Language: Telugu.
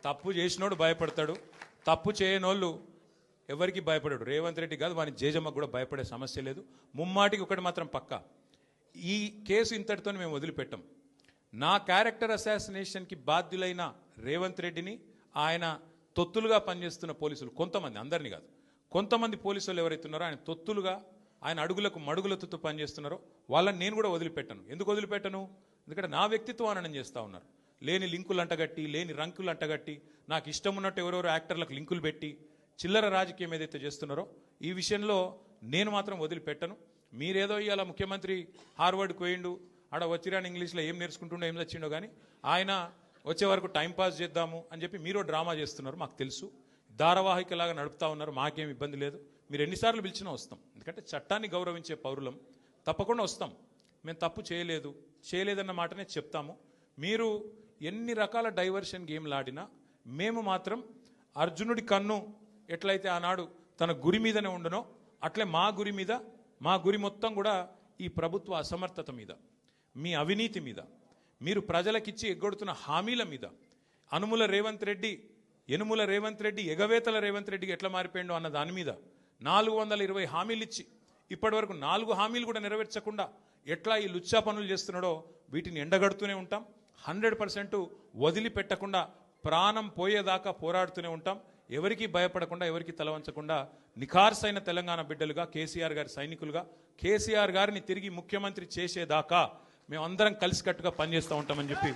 తప్పు చేసినోడు భయపడతాడు, తప్పు చేయనోళ్ళు ఎవరికి భయపడాడు. రేవంత్ రెడ్డి కాదు, వాని జేజమ్మకు కూడా భయపడే సమస్య లేదు. ముమ్మాటికి ఒకటి మాత్రం పక్కా, ఈ కేసు ఇంతటితో మేము వదిలిపెట్టాం. నా క్యారెక్టర్ అసాసినేషన్కి బాధ్యులైన రేవంత్ రెడ్డిని ఆయన తొత్తులుగా పనిచేస్తున్న పోలీసులు కొంతమంది, అందరినీ కాదు, కొంతమంది పోలీసులు ఎవరైతున్నారో ఆయన తొత్తులుగా, ఆయన అడుగులకు మడుగులతో పనిచేస్తున్నారో వాళ్ళని నేను కూడా వదిలిపెట్టను. ఎందుకు వదిలిపెట్టను? ఎందుకంటే నా వ్యక్తిత్వం అననం చేస్తూ ఉన్నారు. లేని లింకులు అంటగట్టి, లేని రంకులు అంటగట్టి, నాకు ఇష్టం ఉన్నట్టు ఎవరెవరో యాక్టర్లకు లింకులు పెట్టి చిల్లర రాజకీయం ఏదైతే చేస్తున్నారో ఈ విషయంలో నేను మాత్రం వదిలిపెట్టను. మీరేదో ఇవాళ ముఖ్యమంత్రి హార్వర్డ్కి పోయిండు, ఆడ వచ్చిరాని ఇంగ్లీష్లో ఏం నేర్చుకుంటుండో ఏం తెచ్చిండో కానీ ఆయన వచ్చే వరకు టైంపాస్ చేద్దాము అని చెప్పి మీరు డ్రామా చేస్తున్నారు, మాకు తెలుసు. ధారావాహికలాగా నడుపుతా ఉన్నారు, మాకేం ఇబ్బంది లేదు. మీరు ఎన్నిసార్లు పిలిచినా వస్తాం, ఎందుకంటే చట్టాన్ని గౌరవించే పౌరులం, తప్పకుండా వస్తాం. మేము తప్పు చేయలేదన్న మాటనే చెప్తాము. మీరు ఎన్ని రకాల డైవర్షన్ గేమ్లు ఆడినా మేము మాత్రం అర్జునుడి కన్ను ఎట్లయితే ఆనాడు తన గురి మీదనే ఉండనో అట్లే మా గురి మొత్తం కూడా ఈ ప్రభుత్వ అసమర్థత మీద, మీ అవినీతి మీద, మీరు ప్రజలకిచ్చి ఎగ్గొడుతున్న హామీల మీద, యనుమల రేవంత్ రెడ్డి ఎగవేతల రేవంత్ రెడ్డికి ఎట్లా మారిపోయిండో అన్న దాని మీద 420 హామీలు ఇచ్చి ఇప్పటి వరకు 4 హామీలు కూడా నెరవేర్చకుండా ఎట్లా ఈ లుచ్చా పనులు చేస్తున్నాడో వీటిని ఎండగడుతూనే ఉంటాం. 100% వదిలిపెట్టకుండా ప్రాణం పోయేదాకా పోరాడుతూనే ఉంటాం. ఎవరికి భయపడకుండా, ఎవరికి తలవంచకుండా నిఖార్సైన తెలంగాణ బిడ్డలుగా, కేసీఆర్ గారి సైనికులుగా, కేసీఆర్ గారిని తిరిగి ముఖ్యమంత్రి చేసేదాకా మేమందరం కలిసికట్టుగా పనిచేస్తూ ఉంటామని చెప్పి